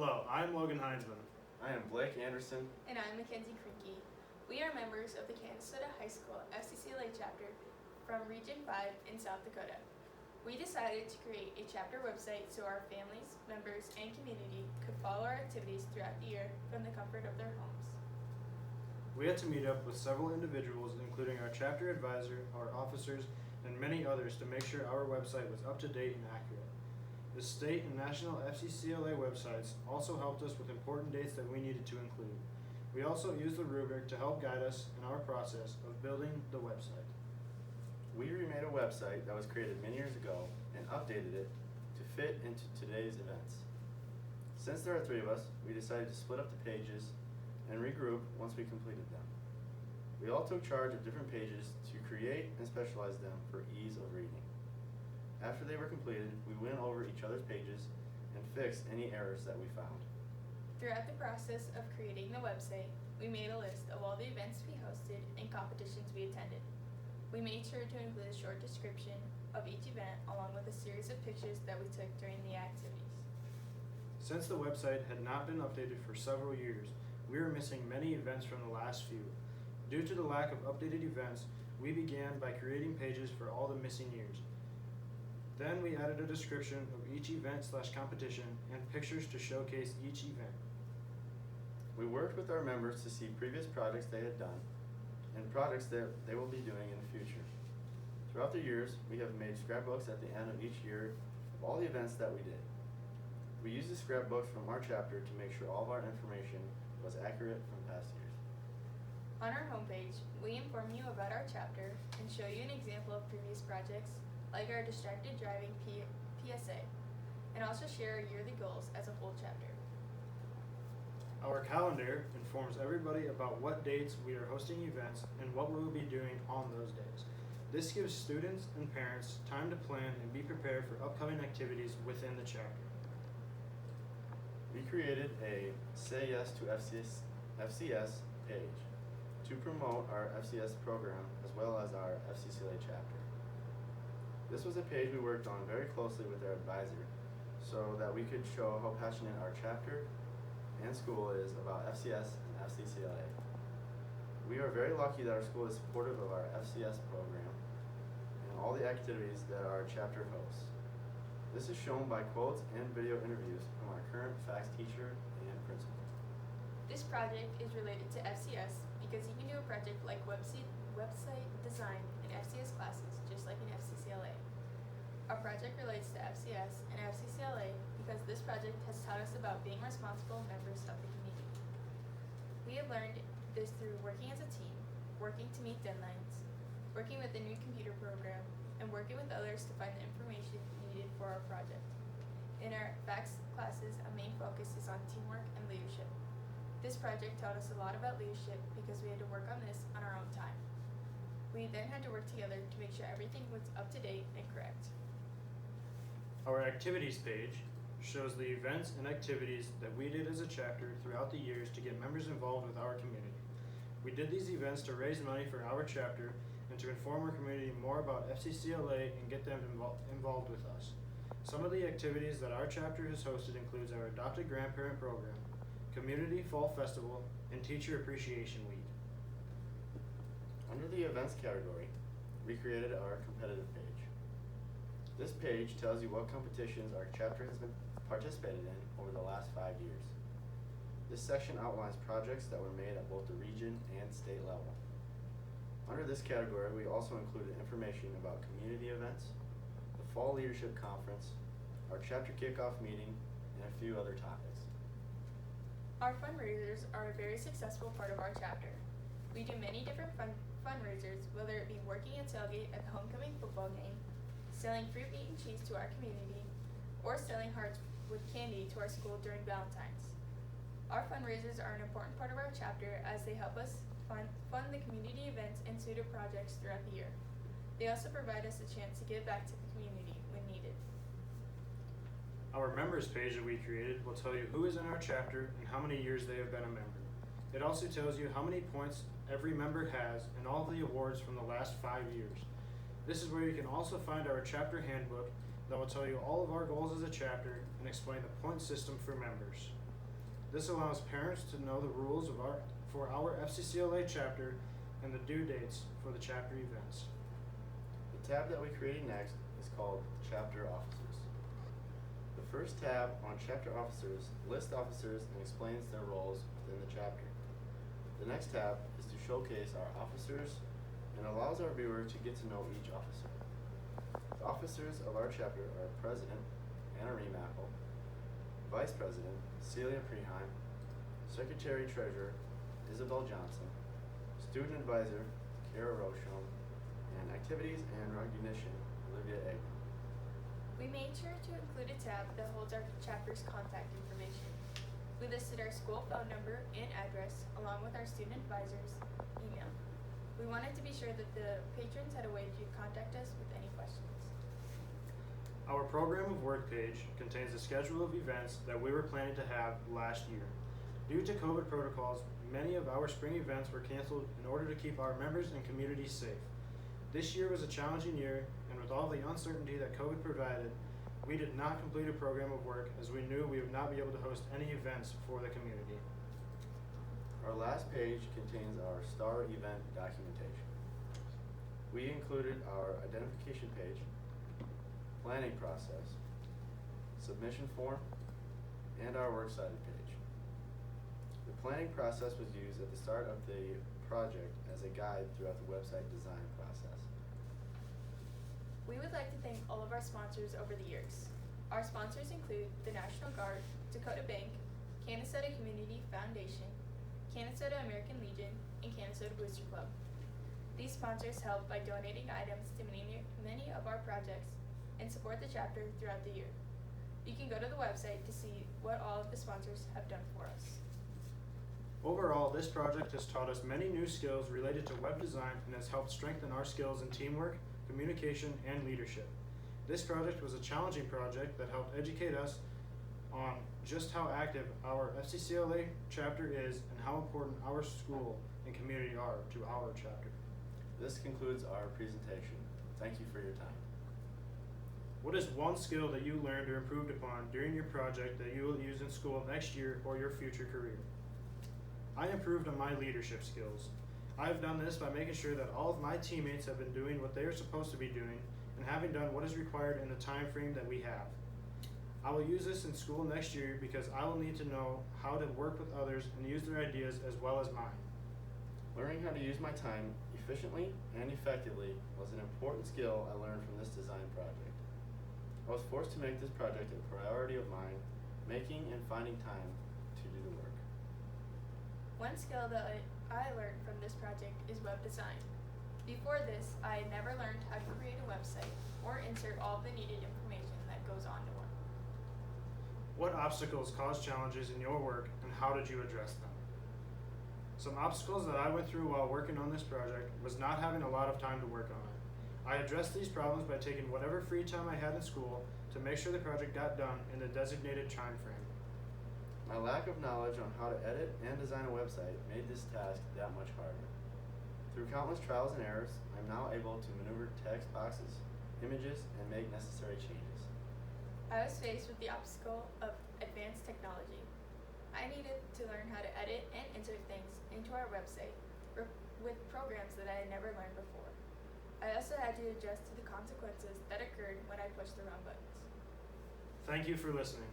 Hello, I'm Logan Heinzman. I am Blake Anderson. And I'm Mackenzie Krinke. We are members of the Canistota High School FCCLA chapter from Region 5 in South Dakota. We decided to create a chapter website so our families, members, and community could follow our activities throughout the year from the comfort of their homes. We had to meet up with several individuals, including our chapter advisor, our officers, and many others to make sure our website was up to date and accurate. The state and national FCCLA websites also helped us with important dates that we needed to include. We also used the rubric to help guide us in our process of building the website. We remade a website that was created many years ago and updated it to fit into today's events. Since there are three of us, we decided to split up the pages and regroup once we completed them. We all took charge of different pages to create and specialize them for ease of reading. After they were completed, we went over each other's pages and fixed any errors that we found. Throughout the process of creating the website, we made a list of all the events we hosted and competitions we attended. We made sure to include a short description of each event along with a series of pictures that we took during the activities. Since the website had not been updated for several years, we were missing many events from the last few. Due to the lack of updated events, we began by creating pages for all the missing years. Then we added a description of each event/competition and pictures to showcase each event. We worked with our members to see previous projects they had done and projects that they will be doing in the future. Throughout the years, we have made scrapbooks at the end of each year of all the events that we did. We used the scrapbooks from our chapter to make sure all of our information was accurate from past years. On our homepage, we inform you about our chapter and show you an example of previous projects, like our distracted driving PSA, and also share our yearly goals as a whole chapter. Our calendar informs everybody about what dates we are hosting events and what we will be doing on those days. This gives students and parents time to plan and be prepared for upcoming activities within the chapter. We created a Say Yes to FCS page to promote our FCS program as well as our FCCLA chapter. This was a page we worked on very closely with our advisor so that we could show how passionate our chapter and school is about FCS and FCCLA. We are very lucky that our school is supportive of our FCS program and all the activities that our chapter hosts. This is shown by quotes and video interviews from our current FACS teacher and principal. This project is related to FCS because you can do a project like website design in FCS classes just like in FCCLA. Our project relates to FCS and FCCLA because this project has taught us about being responsible members of the community. We have learned this through working as a team, working to meet deadlines, working with the new computer program, and working with others to find the information needed for our project. In our FACS classes, a main focus is on teamwork and leadership. This project taught us a lot about leadership because we had to work on this on our own time. We then had to work together to make sure everything was up to date and correct. Our activities page shows the events and activities that we did as a chapter throughout the years to get members involved with our community. We did these events to raise money for our chapter and to inform our community more about FCCLA and get them involved with us. Some of the activities that our chapter has hosted includes our Adopted Grandparent Program, Community Fall Festival, and Teacher Appreciation Week. Under the events category, we created our competitive page. This page tells you what competitions our chapter has been participated in over the last 5 years. This section outlines projects that were made at both the region and state level. Under this category, we also included information about community events, the Fall Leadership Conference, our chapter kickoff meeting, and a few other topics. Our fundraisers are a very successful part of our chapter. We do many different fundraisers, whether it be working a tailgate at the homecoming football game, selling fruit, meat, and cheese to our community, or selling hearts with candy to our school during Valentine's. Our fundraisers are an important part of our chapter as they help us fund the community events and student projects throughout the year. They also provide us a chance to give back to the community when needed. Our members page that we created will tell you who is in our chapter and how many years they have been a member. It also tells you how many points every member has and all of the awards from the last 5 years. This is where you can also find our chapter handbook that will tell you all of our goals as a chapter and explain the point system for members. This allows parents to know the rules for our FCCLA chapter and the due dates for the chapter events. The tab that we created next is called Chapter Officers. The first tab on Chapter Officers lists officers and explains their roles within the chapter. The next tab is to showcase our officers and allows our viewer to get to know each officer. The officers of our chapter are President Anna Remackle, Vice President Celia Preheim, Secretary Treasurer Isabel Johnson, Student Advisor Kara Rochon, and Activities and Recognition Olivia Egman. We made sure to include a tab that holds our chapter's contact information. We listed our school phone number and address along with our student advisor's email. We wanted to be sure that the patrons had a way to contact us with any questions. Our program of work page contains a schedule of events that we were planning to have last year. Due to COVID protocols, many of our spring events were canceled in order to keep our members and community safe. This year was a challenging year, and with all the uncertainty that COVID provided, we did not complete a program of work as we knew we would not be able to host any events for the community. Our last page contains our STAR event documentation. We included our identification page, planning process, submission form, and our works cited page. The planning process was used at the start of the project as a guide throughout the website design process. We would like to thank all of our sponsors over the years. Our sponsors include the National Guard, Dakota Bank, Canistota Community Foundation, Canistota American Legion, and Canistota Booster Club. These sponsors help by donating items to many of our projects and support the chapter throughout the year. You can go to the website to see what all of the sponsors have done for us. Overall, this project has taught us many new skills related to web design and has helped strengthen our skills in teamwork, communication, and leadership. This project was a challenging project that helped educate us on just how active our FCCLA chapter is and how important our school and community are to our chapter. This concludes our presentation. Thank you for your time. What is one skill that you learned or improved upon during your project that you will use in school next year or your future career? I improved on my leadership skills. I have done this by making sure that all of my teammates have been doing what they are supposed to be doing and having done what is required in the time frame that we have. I will use this in school next year because I will need to know how to work with others and use their ideas as well as mine. Learning how to use my time efficiently and effectively was an important skill I learned from this design project. I was forced to make this project a priority of mine, making and finding time to do the work. One skill that I learned from this project is web design. Before this, I had never learned how to create a website or insert all of the needed information that goes onto one. What obstacles caused challenges in your work and how did you address them? Some obstacles that I went through while working on this project was not having a lot of time to work on it. I addressed these problems by taking whatever free time I had in school to make sure the project got done in the designated time frame. My lack of knowledge on how to edit and design a website made this task that much harder. Through countless trials and errors, I am now able to maneuver text boxes, images, and make necessary changes. I was faced with the obstacle of advanced technology. I needed to learn how to edit and insert things into our website with programs that I had never learned before. I also had to adjust to the consequences that occurred when I pushed the wrong buttons. Thank you for listening.